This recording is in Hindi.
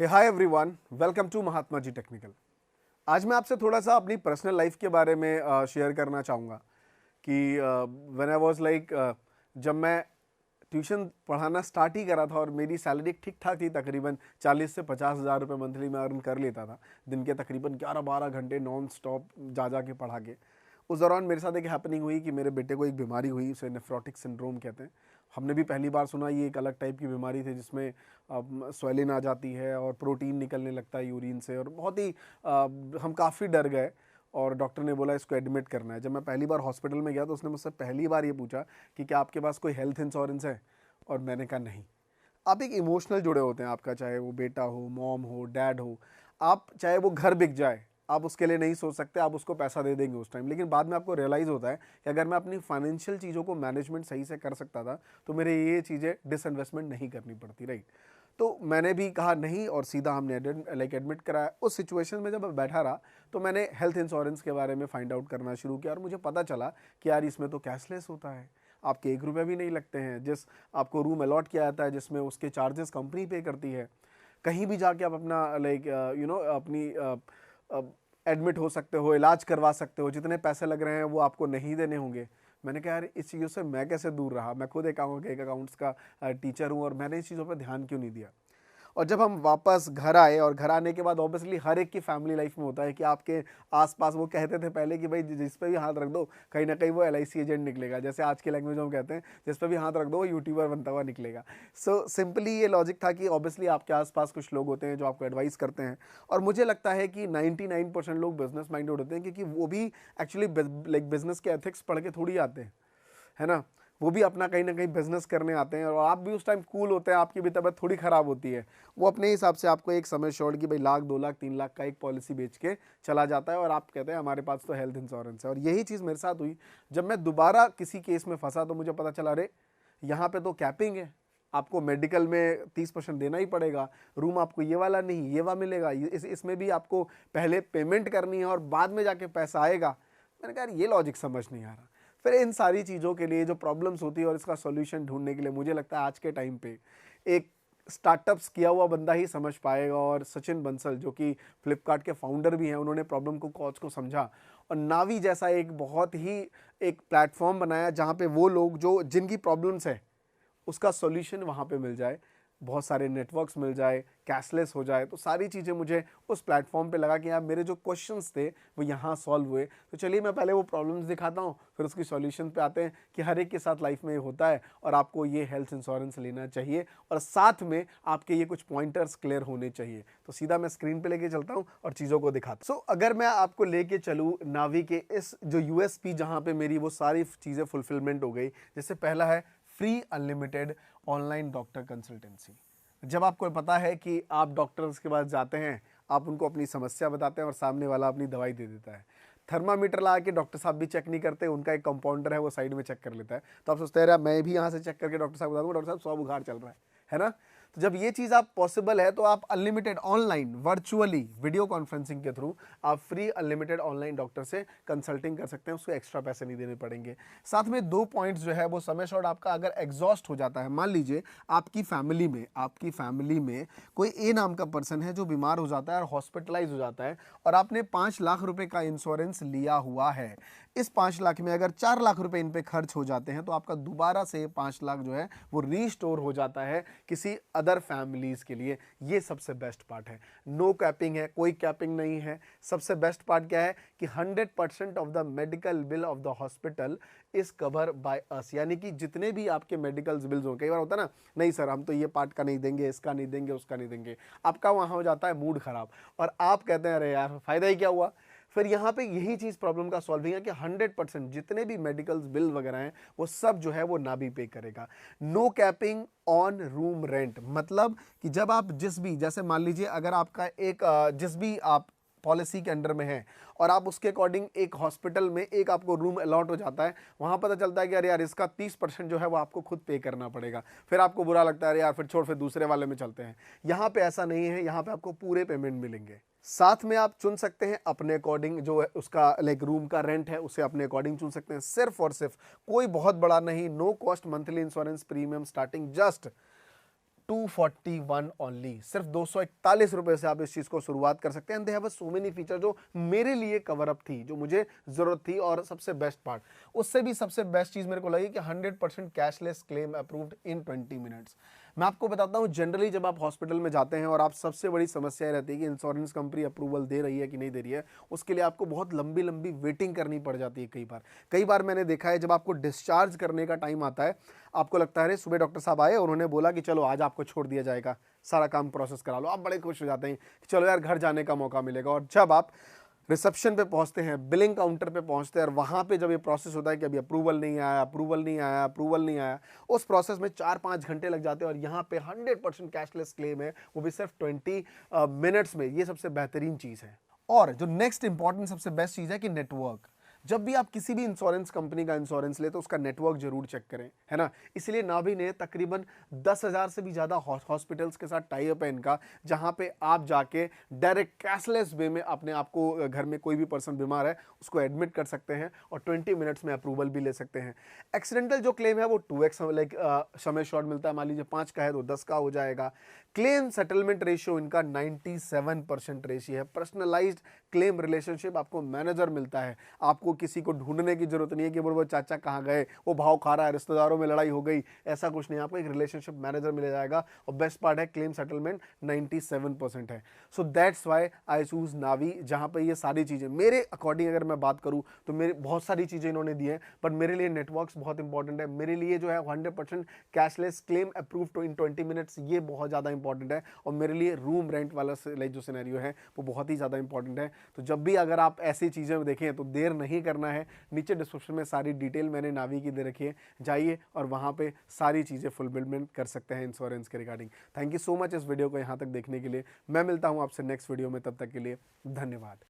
Hi everyone, welcome to Mahatma ji technical. आज मैं आपसे थोड़ा सा अपनी पर्सनल लाइफ के बारे में शेयर करना चाहूँगा कि व्हेन आई वाज लाइक जब मैं ट्यूशन पढ़ाना स्टार्ट ही करा था और मेरी सैलरी ठीक ठाक थी, तकरीबन 40 से 50 हज़ार रुपये मंथली मैं अर्न कर लेता था। दिन के तकरीबन 11-12 घंटे नॉन स्टॉप जा के पढ़ा के। उस दौरान मेरे साथ एक हैपनिंग हुई कि मेरे बेटे को एक बीमारी हुई, उसे नेफ्रोटिक सिंड्रोम कहते हैं। हमने भी पहली बार सुना, ये एक अलग टाइप की बीमारी थी जिसमें स्वेलिन आ जाती है और प्रोटीन निकलने लगता है यूरिन से, और बहुत ही हम काफ़ी डर गए और डॉक्टर ने बोला इसको एडमिट करना है। जब मैं पहली बार हॉस्पिटल में गया तो उसने मुझसे पहली बार ये पूछा कि क्या आपके पास कोई हेल्थ इंश्योरेंस है, और मैंने कहा नहीं। आप एक इमोशनल जुड़े होते हैं, आपका चाहे वो बेटा हो, मॉम हो, डैड हो, आप चाहे वो घर बिक जाए आप उसके लिए नहीं सोच सकते, आप उसको पैसा दे देंगे उस टाइम, लेकिन बाद में आपको रियलाइज़ होता है कि अगर मैं अपनी फाइनेंशियल चीज़ों को मैनेजमेंट सही से कर सकता था तो मेरे ये चीज़ें डिसइन्वेस्टमेंट नहीं करनी पड़ती, राइट। तो मैंने भी कहा नहीं और सीधा हमने एडमिट कराया। उस सिचुएशन में जब मैं बैठा रहा तो मैंने हेल्थ इंश्योरेंस के बारे में फाइंड आउट करना शुरू किया और मुझे पता चला कि यार इसमें तो कैशलेस होता है, आपके 1 रुपये भी नहीं लगते हैं। जिस आपको रूम अलॉट किया जाता है जिसमें उसके चार्जेस कंपनी पे करती है। कहीं भी जाके आप अपना लाइक अपनी एडमिट हो सकते हो, इलाज करवा सकते हो, जितने पैसे लग रहे हैं वो आपको नहीं देने होंगे। मैंने कहा यार इस चीज़ों से मैं कैसे दूर रहा, मैं खुद एक अकाउंट्स का टीचर हूँ और मैंने इस चीज़ों पर ध्यान क्यों नहीं दिया। और जब हम वापस घर आए और घर आने के बाद ऑब्वियसली हर एक की फैमिली लाइफ में होता है कि आपके आसपास वो कहते थे पहले कि भाई जिस पे भी हाथ रख दो कहीं ना कहीं वो LIC एजेंट निकलेगा, जैसे आज के लैंग्वेज में हम कहते हैं जिस पे भी हाथ रख दो वो यूट्यूबर बनता हुआ निकलेगा। सो सिंपली ये लॉजिक था कि ऑब्वियसली आपके आसपास कुछ लोग होते हैं जो आपको एडवाइस करते हैं, और मुझे लगता है कि 99% लोग बिजनेस माइंडेड होते हैं क्योंकि वो भी एक्चुअली लाइक बिजनेस के एथिक्स पढ़ के थोड़ी आते हैं, है ना। वो भी अपना कहीं ना कहीं बिजनेस करने आते हैं और आप भी उस टाइम कूल होते हैं, आपकी भी तबीयत थोड़ी ख़राब होती है। वो अपने हिसाब से आपको एक समय श्योर कि भाई 1 लाख 2 लाख 3 लाख का एक पॉलिसी बेच के चला जाता है और आप कहते हैं हमारे पास तो हेल्थ इंश्योरेंस है। और यही चीज़ मेरे साथ हुई। जब मैं दोबारा किसी केस में फंसा तो मुझे पता चला अरे यहाँ पे तो कैपिंग है, आपको मेडिकल में 30% देना ही पड़ेगा, रूम आपको ये वाला नहीं ये वाला मिलेगा, इसमें भी आपको पहले पेमेंट करनी है और बाद में जाके पैसा आएगा। मैंने कहा ये लॉजिक समझ नहीं आ रहा। फिर इन सारी चीज़ों के लिए जो प्रॉब्लम्स होती है और इसका सॉल्यूशन ढूंढने के लिए मुझे लगता है आज के टाइम पे एक स्टार्टअप्स किया हुआ बंदा ही समझ पाएगा। और सचिन बंसल जो कि फ्लिपकार्ट के फाउंडर भी हैं, उन्होंने प्रॉब्लम को कॉज को समझा और नावी जैसा एक बहुत ही एक प्लेटफॉर्म बनाया जहाँ पे वो लोग जो जिनकी प्रॉब्लम्स है उसका सॉल्यूशन वहाँ पे मिल जाए, बहुत सारे नेटवर्क्स मिल जाए, कैशलेस हो जाए। तो सारी चीज़ें मुझे उस प्लेटफॉर्म पे लगा कि यार मेरे जो क्वेश्चंस थे वो यहाँ सॉल्व हुए। तो चलिए मैं पहले वो प्रॉब्लम्स दिखाता हूँ, फिर उसकी सॉल्यूशन पे आते हैं कि हर एक के साथ लाइफ में ये होता है और आपको ये हेल्थ इंश्योरेंस लेना चाहिए और साथ में आपके ये कुछ पॉइंटर्स क्लियर होने चाहिए। तो सीधा मैं स्क्रीन पे लेके चलता हूँ और चीज़ों को दिखाता हूँ। अगर मैं आपको लेके चलूँ नावी के इस जो USP जहाँ पे मेरी वो सारी चीज़ें फुलफिलमेंट हो गई, जैसे पहला है free unlimited online doctor consultancy. जब आपको पता है कि आप डॉक्टर्स के पास जाते हैं, आप उनको अपनी समस्या बताते हैं और सामने वाला अपनी दवाई दे देता है। थर्मामीटर ला के डॉक्टर साहब भी चेक नहीं करते, उनका एक कंपाउंडर है वो साइड में चेक कर लेता है। तो आप सोचते हैं यार मैं भी यहाँ से चेक करके डॉक्टर साहब बता दूँगा, डॉक्टर साहब 100 बुखार चल रहा है ना। तो जब ये चीज़ आप पॉसिबल है तो आप unlimited online virtually video conferencing के थ्रू आप फ्री अनलिमिटेड ऑनलाइन डॉक्टर से कंसल्टिंग कर सकते हैं, उसको एक्स्ट्रा पैसे नहीं देने पड़ेंगे। साथ में 2 पॉइंट्स जो है वो समय शॉर्ट आपका अगर एग्जॉस्ट हो जाता है, मान लीजिए आपकी फैमिली में कोई ए नाम का पर्सन है जो बीमार हो जाता है और हॉस्पिटलाइज हो जाता है और आपने 5 लाख रुपए का इंश्योरेंस लिया हुआ है। इस 5 लाख में अगर 4 लाख रुपए इन पे खर्च हो जाते हैं तो आपका दोबारा से 5 लाख जो है वो रीस्टोर हो जाता है किसी अदर फैमिलीज के लिए। ये सबसे बेस्ट पार्ट है। नो कैपिंग है, कोई कैपिंग नहीं है। सबसे बेस्ट पार्ट क्या है कि 100% of the medical bill of the hospital is cover by us, यानी कि जितने भी आपके मेडिकल बिल्स हो, कई बार होता है ना नहीं सर हम तो ये पार्ट का नहीं देंगे, इसका नहीं देंगे, उसका नहीं देंगे, आपका वहाँ हो जाता है मूड खराब और आप कहते हैं अरे यार फायदा ही क्या हुआ। फिर यहाँ पे यही चीज़ प्रॉब्लम का सॉल्विंग है कि 100% जितने भी मेडिकल्स बिल वगैरह हैं वो सब जो है वो नाभी पे करेगा। No capping on room rent, मतलब कि जब आप जिस भी, जैसे मान लीजिए अगर आपका एक जिस भी आप पॉलिसी के अंडर में है और आप उसके अकॉर्डिंग एक हॉस्पिटल में एक आपको रूम अलॉट हो जाता है, वहाँ पता चलता है कि अरे यार इसका 30% जो है वो आपको खुद पे करना पड़ेगा। फिर आपको बुरा लगता है अरे यार फिर छोड़, फिर दूसरे वाले में चलते हैं। यहाँ पे ऐसा नहीं है, यहाँ पे आपको पूरे पेमेंट मिलेंगे। साथ में आप चुन सकते हैं अपने अकॉर्डिंग जो है उसका लाइक रूम का रेंट है उसे अपने अकॉर्डिंग चुन सकते हैं, सिर्फ और सिर्फ कोई बहुत बड़ा नहीं, no cost monthly insurance premium starting just 241 only, सिर्फ 241 रुपए से आप इस चीज को शुरुआत कर सकते हैं। And they have so many feature जो मेरे लिए कवर अप थी, जो मुझे जरूरत थी। और सबसे बेस्ट पार्ट, उससे भी सबसे बेस्ट चीज मेरे को लगी कि 100% cashless claim approved in 20 minutes. मैं आपको बताता हूं, जनरली जब आप हॉस्पिटल में जाते हैं और आप सबसे बड़ी समस्या रहती है कि इंश्योरेंस कंपनी अप्रूवल दे रही है कि नहीं दे रही है, उसके लिए आपको बहुत लंबी लंबी वेटिंग करनी पड़ जाती है। कई बार मैंने देखा है, जब आपको डिस्चार्ज करने का टाइम आता है, आपको लगता है अरे सुबह डॉक्टर साहब आए, उन्होंने बोला कि चलो आज आपको छोड़ दिया जाएगा, सारा काम प्रोसेस करा लो, आप बड़े खुश हो जाते हैं कि चलो यार घर जाने का मौका मिलेगा। और जब आप रिसेप्शन पे पहुंचते हैं, बिलिंग काउंटर पे पहुंचते हैं, और वहां पे जब ये प्रोसेस होता है कि अभी अप्रूवल नहीं आया, अप्रूवल नहीं आया, अप्रूवल नहीं आया, उस प्रोसेस में 4-5 घंटे लग जाते हैं। और यहाँ पे 100% कैशलेस क्लेम है, वो भी सिर्फ 20 मिनट्स में। ये सबसे बेहतरीन चीज़ है। और जो नेक्स्ट इंपॉर्टेंट सबसे बेस्ट चीज़ है कि नेटवर्क। जब भी आप किसी भी इंश्योरेंस कंपनी का इंश्योरेंस ले तो उसका नेटवर्क जरूर चेक करें, है ना। इसलिए नाभि ने तकरीबन 10,000 से भी ज़्यादा हॉस्पिटल्स के साथ टाई अप है इनका, जहां पे आप जाके डायरेक्ट कैशलेस वे में अपने आप को, घर में कोई भी पर्सन बीमार है उसको एडमिट कर सकते हैं और 20 मिनट्स में अप्रूवल भी ले सकते हैं। एक्सीडेंटल जो क्लेम है वो 2x लाइक समय शॉर्ट मिलता है, मान लीजिए 5 का है तो 10 का हो जाएगा। क्लेम सेटलमेंट रेशियो इनका 97% रेशियो है। पर्सनलाइज्ड क्लेम रिलेशनशिप, आपको मैनेजर मिलता है, आपको किसी को ढूंढने की जरूरत नहीं है कि वो चाचा कहाँ गए, वो भाव खा रहा है, रिश्तेदारों में लड़ाई हो गई, ऐसा कुछ नहीं। आपको एक रिलेशनशिप मैनेजर मिल जाएगा। और बेस्ट पार्ट है क्लेम सेटलमेंट 97% है। So that's why I choose Navi, जहां पे ये सारी चीजें मेरे अकॉर्डिंग अगर मैं बात करूं तो मेरे बहुत सारी चीजें इन्होंने दी है, बट मेरे लिए नेटवर्क्स बहुत इंपॉर्टेंट है। मेरे लिए जो है 100% cashless claim approve in 20 minutes, ये बहुत ज्यादा इंपॉर्टेंट है। और मेरे लिए रूम रेंट वाला जो सिनेरियो है वो बहुत ही ज्यादा इंपॉर्टेंट है। तो जब भी अगर आप ऐसी चीजें देखें तो देर नहीं करना है। नीचे डिस्क्रिप्शन में सारी डिटेल मैंने नावी की दे रखी है, जाइए और वहां पे सारी चीजें फुलफिलमेंट कर सकते हैं इंश्योरेंस के regarding. Thank you so much इस वीडियो को यहां तक देखने के लिए। मैं मिलता हूं आपसे नेक्स्ट वीडियो में, तब तक के लिए धन्यवाद।